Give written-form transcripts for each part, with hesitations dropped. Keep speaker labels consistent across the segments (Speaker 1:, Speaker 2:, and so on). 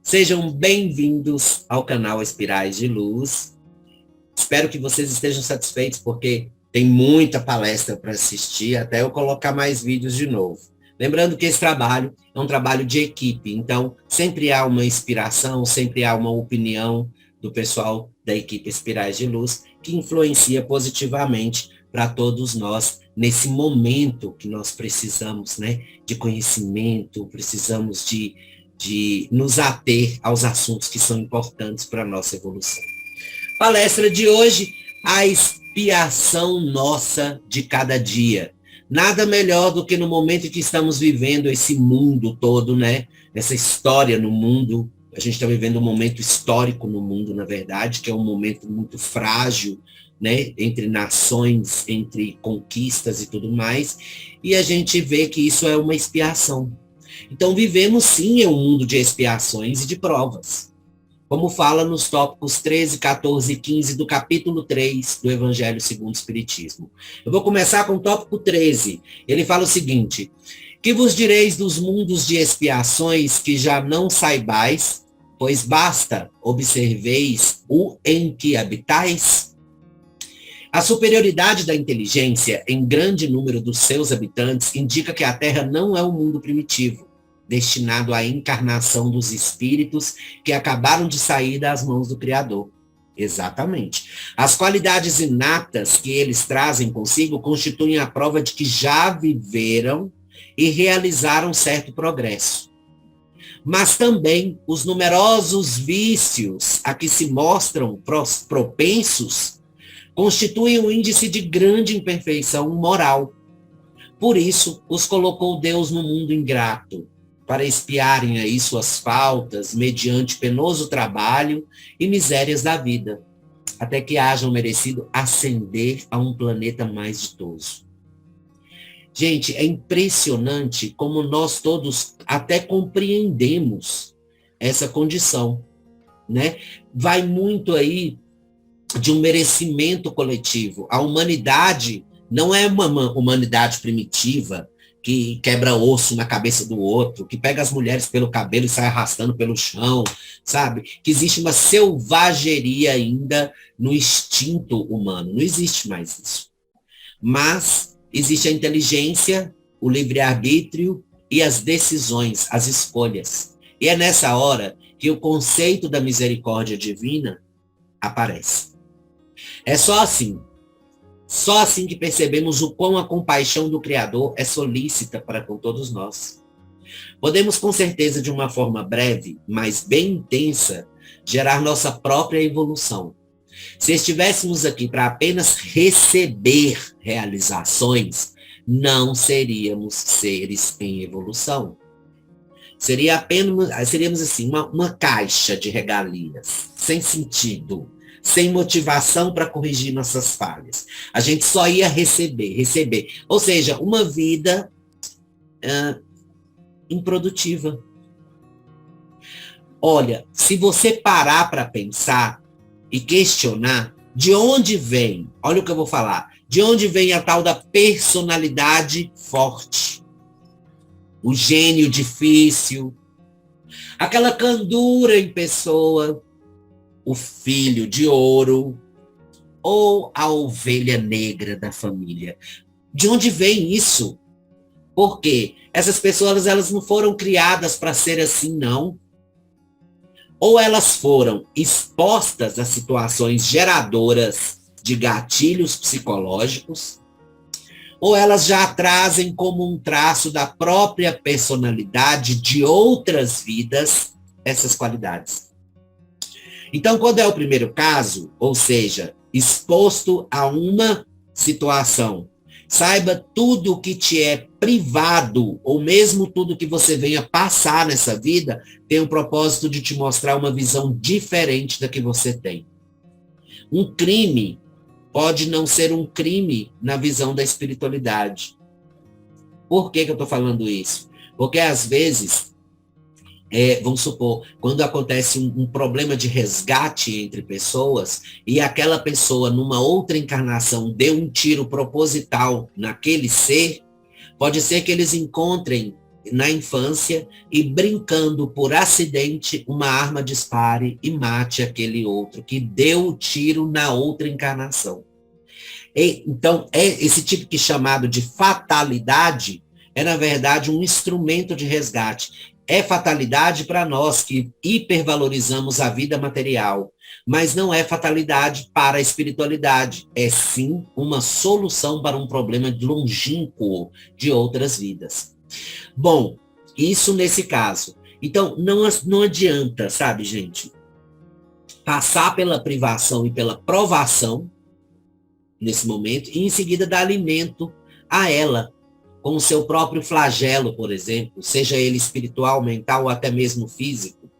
Speaker 1: Sejam bem-vindos ao canal Espirais de Luz. Espero que vocês estejam satisfeitos, porque tem muita palestra para assistir, até eu colocar mais vídeos de novo. Lembrando que esse trabalho é um trabalho de equipe, então sempre há uma inspiração, sempre há uma opinião do pessoal da equipe Espirais de Luz que influencia positivamente para todos nós nesse momento que nós precisamos, né, de conhecimento, precisamos de nos ater aos assuntos que são importantes para a nossa evolução. Palestra de hoje, a expiação nossa de cada dia. Nada melhor do que no momento em que estamos vivendo esse mundo todo, né? Essa história no mundo. A gente está vivendo um momento histórico no mundo, na verdade, que é um momento muito frágil, né? Entre nações, entre conquistas e tudo mais. E a gente vê que isso é uma expiação. Então, vivemos sim em um mundo de expiações e de provas, como fala nos tópicos 13, 14 e 15 do capítulo 3 do Evangelho segundo o Espiritismo. Eu vou começar com o tópico 13. Ele fala o seguinte: que vos direis dos mundos de expiações que já não saibais, pois basta observeis o em que habitais? A superioridade da inteligência em grande número dos seus habitantes indica que a Terra não é um mundo primitivo, destinado à encarnação dos espíritos que acabaram de sair das mãos do Criador. Exatamente. As qualidades inatas que eles trazem consigo constituem a prova de que já viveram e realizaram certo progresso. Mas também os numerosos vícios a que se mostram propensos constituem um índice de grande imperfeição moral. Por isso, os colocou Deus no mundo ingrato, para expiarem aí suas faltas, mediante penoso trabalho e misérias da vida, até que hajam merecido ascender a um planeta mais ditoso. Gente, é impressionante como nós todos até compreendemos essa condição, né? Vai muito aí de um merecimento coletivo. A humanidade não é uma humanidade primitiva que quebra osso na cabeça do outro, que pega as mulheres pelo cabelo e sai arrastando pelo chão, sabe? Que existe uma selvageria ainda no instinto humano. Não existe mais isso. Mas existe a inteligência, o livre-arbítrio e as decisões, as escolhas. E é nessa hora que o conceito da misericórdia divina aparece. É só assim que percebemos o quão a compaixão do Criador é solícita para com todos nós. Podemos, com certeza, de uma forma breve, mas bem intensa, gerar nossa própria evolução. Se estivéssemos aqui para apenas receber realizações, não seríamos seres em evolução. Seríamos assim, uma caixa de regalias, sem sentido, sem motivação para corrigir nossas falhas. A gente só ia receber. Ou seja, uma vida improdutiva. Olha, se você parar para pensar e questionar, de onde vem, olha o que eu vou falar, de onde vem a tal da personalidade forte, o gênio difícil, aquela candura em pessoa, o filho de ouro ou a ovelha negra da família. De onde vem isso? Porque essas pessoas, elas não foram criadas para ser assim, não. Ou elas foram expostas a situações geradoras de gatilhos psicológicos, ou elas já trazem como um traço da própria personalidade de outras vidas essas qualidades. Então, quando é o primeiro caso, ou seja, exposto a uma situação, saiba tudo o que te é privado, ou mesmo tudo que você venha passar nessa vida, tem o propósito de te mostrar uma visão diferente da que você tem. Um crime pode não ser um crime na visão da espiritualidade. Por que eu estou falando isso? Porque às vezes vamos supor, quando acontece um problema de resgate entre pessoas e aquela pessoa numa outra encarnação deu um tiro proposital naquele ser, pode ser que eles encontrem na infância e brincando por acidente, uma arma dispare e mate aquele outro que deu o tiro na outra encarnação. Então, esse tipo que é chamado de fatalidade é, na verdade, um instrumento de resgate. É fatalidade para nós que hipervalorizamos a vida material, mas não é fatalidade para a espiritualidade. É sim uma solução para um problema longínquo de outras vidas. Bom, isso nesse caso. Então, não adianta, sabe, gente, passar pela privação e pela provação nesse momento e em seguida dar alimento a ela, com o seu próprio flagelo, por exemplo, seja ele espiritual, mental ou até mesmo físico.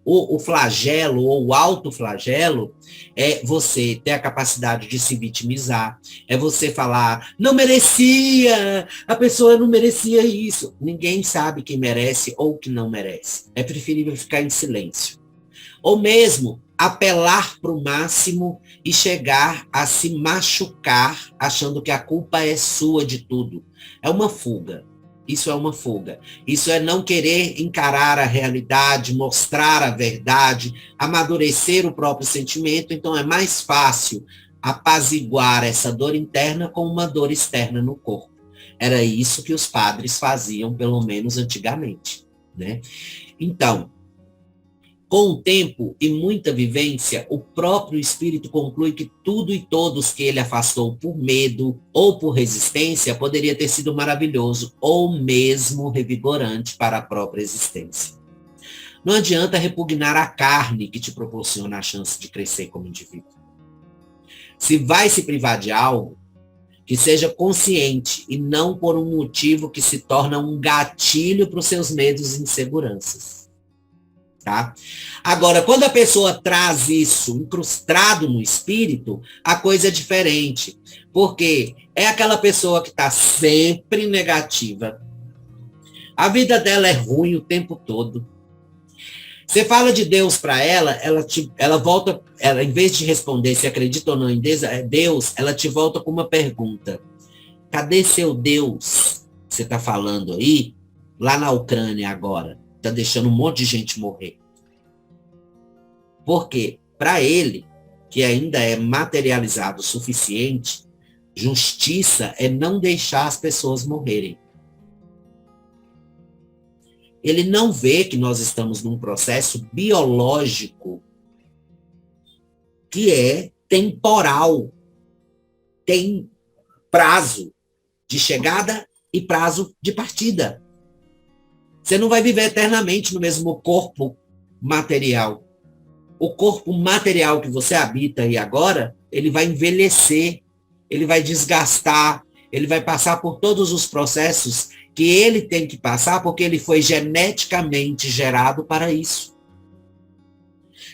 Speaker 1: O flagelo ou o autoflagelo é você ter a capacidade de se vitimizar, é você falar, não merecia, a pessoa não merecia isso. Ninguém sabe quem merece ou que não merece. É preferível ficar em silêncio. Ou mesmo apelar para o máximo e chegar a se machucar achando que a culpa é sua de tudo. É uma fuga. Isso é uma fuga. Isso é não querer encarar a realidade, mostrar a verdade, amadurecer o próprio sentimento. Então é mais fácil apaziguar essa dor interna com uma dor externa no corpo. Era isso que os padres faziam, pelo menos antigamente, né? Então, com o tempo e muita vivência, o próprio espírito conclui que tudo e todos que ele afastou por medo ou por resistência poderia ter sido maravilhoso ou mesmo revigorante para a própria existência. Não adianta repugnar a carne que te proporciona a chance de crescer como indivíduo. Se vai se privar de algo, que seja consciente e não por um motivo que se torna um gatilho para os seus medos e inseguranças. Tá? Agora, quando a pessoa traz isso incrustado no espírito, a coisa é diferente. Porque é aquela pessoa que está sempre negativa. A vida dela é ruim o tempo todo. Você fala de Deus para ela, ela volta, em vez de responder se acredita ou não em Deus, ela te volta com uma pergunta. Cadê seu Deus? Você está falando aí, lá na Ucrânia agora. Está deixando um monte de gente morrer. Porque, para ele, que ainda é materializado o suficiente, justiça é não deixar as pessoas morrerem. Ele não vê que nós estamos num processo biológico que é temporal. Tem prazo de chegada e prazo de partida. Você não vai viver eternamente no mesmo corpo material. O corpo material que você habita aí agora, ele vai envelhecer, ele vai desgastar, ele vai passar por todos os processos que ele tem que passar, porque ele foi geneticamente gerado para isso.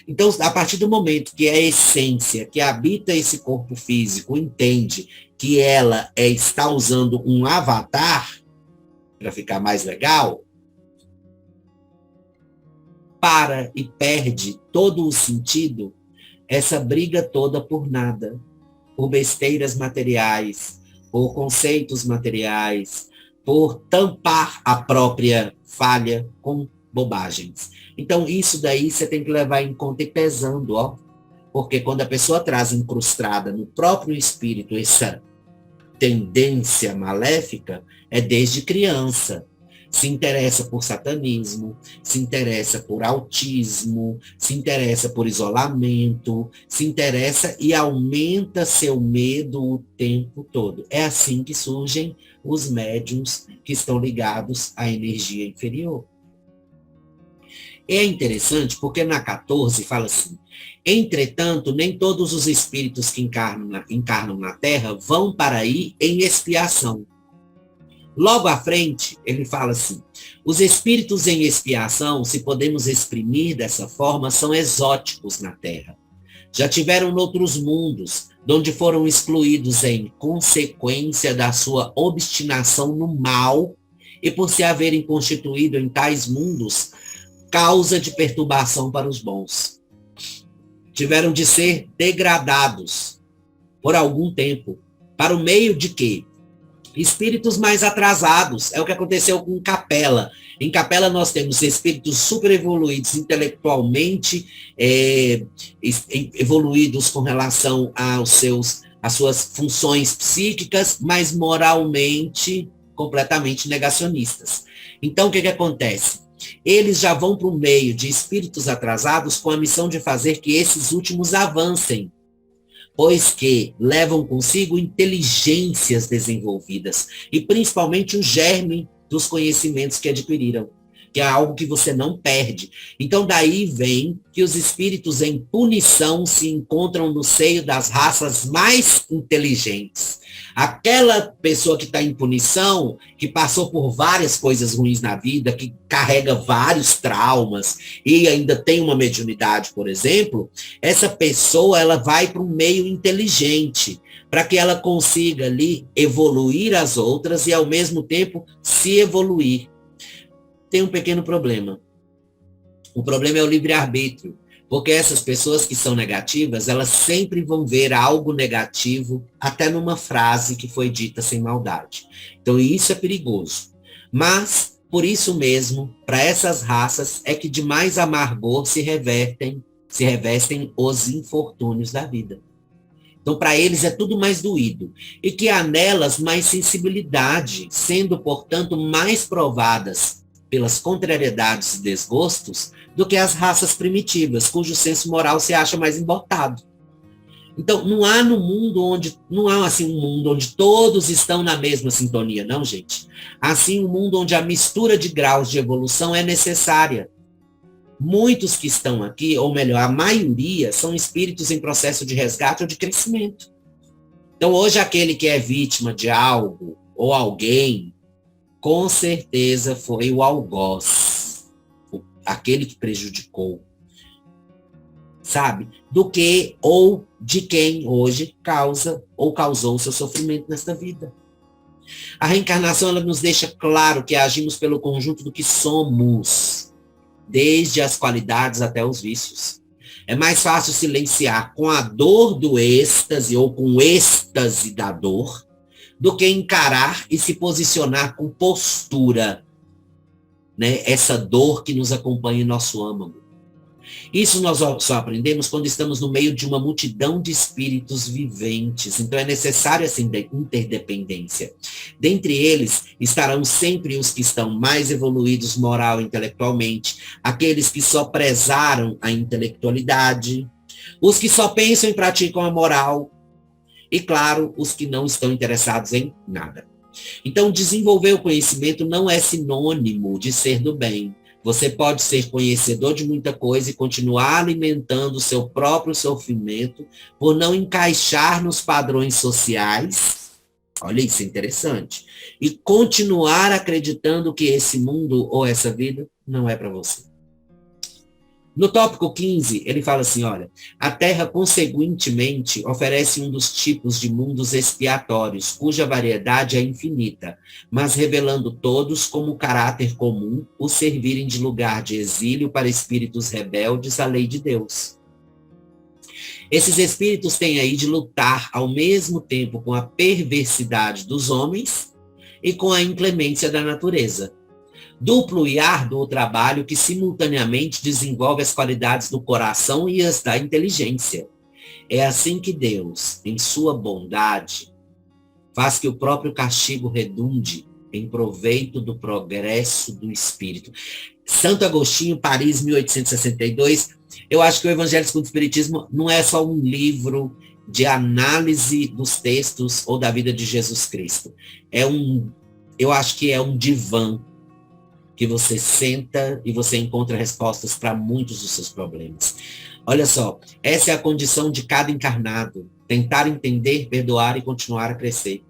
Speaker 1: Então, a partir do momento que a essência que habita esse corpo físico entende que ela está usando um avatar, para ficar mais legal, para e perde todo o sentido, essa briga toda por nada, por besteiras materiais, por conceitos materiais, por tampar a própria falha com bobagens. Então, isso daí você tem que levar em conta e pesando, ó, porque quando a pessoa traz incrustada no próprio espírito essa tendência maléfica, é desde criança. Se interessa por satanismo, se interessa por autismo, se interessa por isolamento, se interessa e aumenta seu medo o tempo todo. É assim que surgem os médiuns que estão ligados à energia inferior. É interessante porque na 14 fala assim, entretanto, nem todos os espíritos que encarnam na Terra vão para aí em expiação. Logo à frente, ele fala assim, os espíritos em expiação, se podemos exprimir dessa forma, são exóticos na Terra. Já tiveram noutros mundos, onde foram excluídos em consequência da sua obstinação no mal e por se haverem constituído em tais mundos, causa de perturbação para os bons. Tiveram de ser degradados por algum tempo, para o meio de quê? Espíritos mais atrasados, é o que aconteceu com Capela. Em Capela nós temos espíritos super evoluídos intelectualmente, evoluídos com relação às suas funções psíquicas, mas moralmente completamente negacionistas. Então, o que acontece? Eles já vão para o meio de espíritos atrasados com a missão de fazer que esses últimos avancem, pois que levam consigo inteligências desenvolvidas e principalmente o germe dos conhecimentos que adquiriram, que é algo que você não perde. Então daí vem que os espíritos em punição se encontram no seio das raças mais inteligentes. Aquela pessoa que está em punição, que passou por várias coisas ruins na vida, que carrega vários traumas e ainda tem uma mediunidade, por exemplo, essa pessoa ela vai para um meio inteligente, para que ela consiga ali evoluir as outras e ao mesmo tempo se evoluir. Tem um pequeno problema. O problema é o livre-arbítrio. Porque essas pessoas que são negativas, elas sempre vão ver algo negativo, até numa frase que foi dita sem maldade. Então, isso é perigoso. Mas, por isso mesmo, para essas raças, é que de mais amargor se revestem os infortúnios da vida. Então, para eles é tudo mais doído. E que há nelas mais sensibilidade, sendo, portanto, mais provadas pelas contrariedades e desgostos do que as raças primitivas, cujo senso moral se acha mais embotado. Então, não há um mundo onde todos estão na mesma sintonia, não, gente. Assim, um mundo onde a mistura de graus de evolução é necessária. Muitos que estão aqui, ou melhor, a maioria, são espíritos em processo de resgate ou de crescimento. Então, hoje, aquele que é vítima de algo ou alguém, com certeza foi o algoz, aquele que prejudicou, sabe? Do que ou de quem hoje causa ou causou o seu sofrimento nesta vida. A reencarnação ela nos deixa claro que agimos pelo conjunto do que somos, desde as qualidades até os vícios. É mais fácil silenciar com a dor do êxtase ou com o êxtase da dor, do que encarar e se posicionar com postura, né? Essa dor que nos acompanha em nosso âmago. Isso nós só aprendemos quando estamos no meio de uma multidão de espíritos viventes. Então é necessária essa interdependência. Dentre eles estarão sempre os que estão mais evoluídos moral e intelectualmente, aqueles que só prezaram a intelectualidade, os que só pensam e praticam a moral, e, claro, os que não estão interessados em nada. Então, desenvolver o conhecimento não é sinônimo de ser do bem. Você pode ser conhecedor de muita coisa e continuar alimentando o seu próprio sofrimento por não encaixar nos padrões sociais. Olha, isso é interessante. E continuar acreditando que esse mundo ou essa vida não é para você. No tópico 15, ele fala assim, olha, a Terra, consequentemente, oferece um dos tipos de mundos expiatórios, cuja variedade é infinita, mas revelando todos como caráter comum o servirem de lugar de exílio para espíritos rebeldes à lei de Deus. Esses espíritos têm aí de lutar ao mesmo tempo com a perversidade dos homens e com a inclemência da natureza. Duplo e árduo trabalho que simultaneamente desenvolve as qualidades do coração e as da inteligência. É assim que Deus, em sua bondade, faz que o próprio castigo redunde em proveito do progresso do espírito. Santo Agostinho, Paris, 1862. Eu acho que o Evangelho segundo o Espiritismo não é só um livro de análise dos textos ou da vida de Jesus Cristo. Eu acho que é um divã que você senta e você encontra respostas para muitos dos seus problemas. Olha só, essa é a condição de cada encarnado, tentar entender, perdoar e continuar a crescer.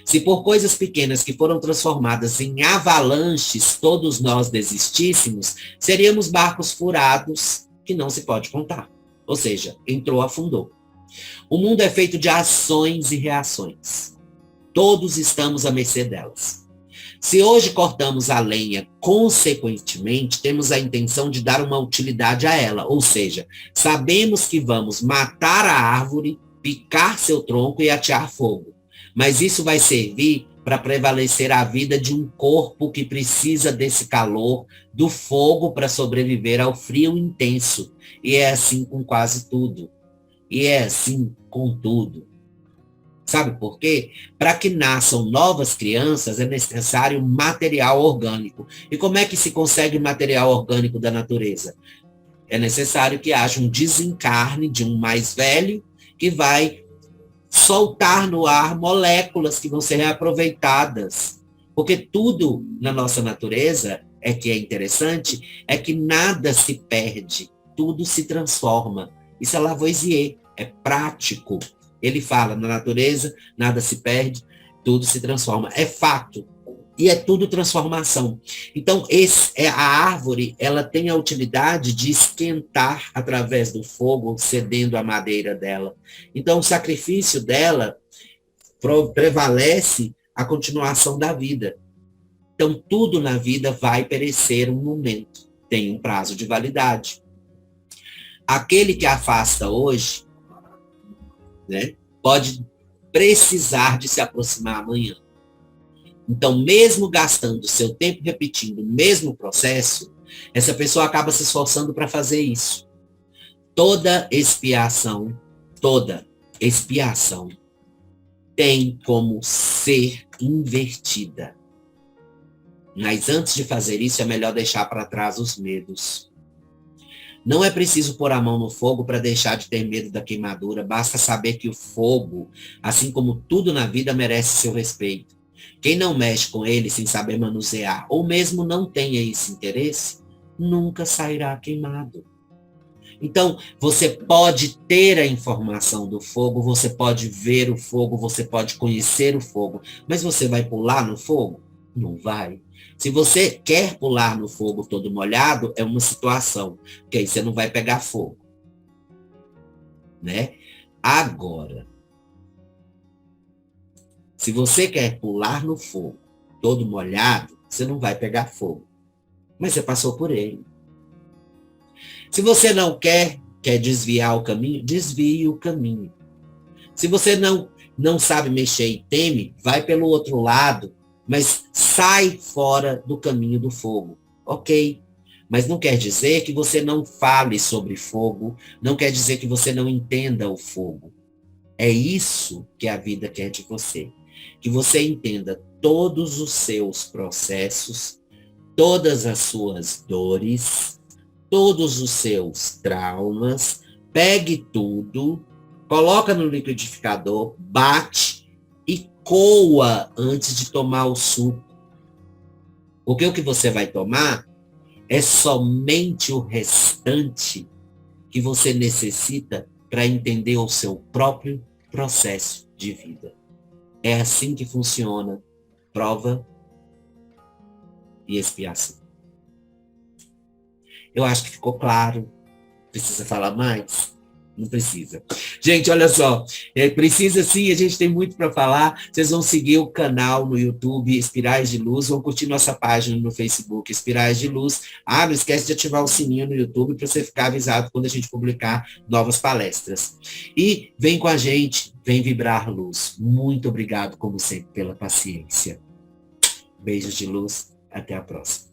Speaker 1: Se por coisas pequenas que foram transformadas em avalanches todos nós desistíssemos, seríamos barcos furados que não se pode contar. Ou seja, entrou, afundou. O mundo é feito de ações e reações. Todos estamos à mercê delas. Se hoje cortamos a lenha, consequentemente, temos a intenção de dar uma utilidade a ela, ou seja, sabemos que vamos matar a árvore, picar seu tronco e atear fogo. Mas isso vai servir para prevalecer a vida de um corpo que precisa desse calor, do fogo para sobreviver ao frio intenso. E é assim com quase tudo. E é assim com tudo. Sabe por quê? Para que nasçam novas crianças é necessário material orgânico. E como é que se consegue material orgânico da natureza? É necessário que haja um desencarne de um mais velho que vai soltar no ar moléculas que vão ser reaproveitadas. Porque tudo na nossa natureza, é que é interessante, é que nada se perde, tudo se transforma. Isso é Lavoisier, é prático. Ele fala, na natureza, nada se perde, tudo se transforma. É fato. E é tudo transformação. Então, a árvore, ela tem a utilidade de esquentar através do fogo, cedendo a madeira dela. Então, o sacrifício dela prevalece a continuação da vida. Então, tudo na vida vai perecer um momento. Tem um prazo de validade. Aquele que afasta hoje, né, pode precisar de se aproximar amanhã. Então, mesmo gastando seu tempo repetindo o mesmo processo, essa pessoa acaba se esforçando para fazer isso. Toda expiação tem como ser invertida. Mas antes de fazer isso, é melhor deixar para trás os medos. Não é preciso pôr a mão no fogo para deixar de ter medo da queimadura, basta saber que o fogo, assim como tudo na vida, merece seu respeito. Quem não mexe com ele sem saber manusear, ou mesmo não tenha esse interesse, nunca sairá queimado. Então, você pode ter a informação do fogo, você pode ver o fogo, você pode conhecer o fogo, mas você vai pular no fogo? Não vai. Se você quer pular no fogo todo molhado, é uma situação, porque aí você não vai pegar fogo. Né? Agora, se você quer pular no fogo todo molhado, você não vai pegar fogo. Mas você passou por ele. Se você não quer desviar o caminho, desvie o caminho. Se você não sabe mexer e teme, vai pelo outro lado, mas sai fora do caminho do fogo. Ok. Mas não quer dizer que você não fale sobre fogo, não quer dizer que você não entenda o fogo. É isso que a vida quer de você. Que você entenda todos os seus processos, todas as suas dores, todos os seus traumas, pegue tudo, coloca no liquidificador, bate e coa antes de tomar o suco. Porque o que você vai tomar é somente o restante que você necessita para entender o seu próprio processo de vida. É assim que funciona prova e expiação. Eu acho que ficou claro. Precisa falar mais? Não precisa. Gente, olha só. Precisa sim, a gente tem muito para falar. Vocês vão seguir o canal no YouTube, Espirais de Luz. Vão curtir nossa página no Facebook, Espirais de Luz. Não esquece de ativar o sininho no YouTube para você ficar avisado quando a gente publicar novas palestras. E vem com a gente, vem vibrar luz. Muito obrigado, como sempre, pela paciência. Beijos de luz. Até a próxima.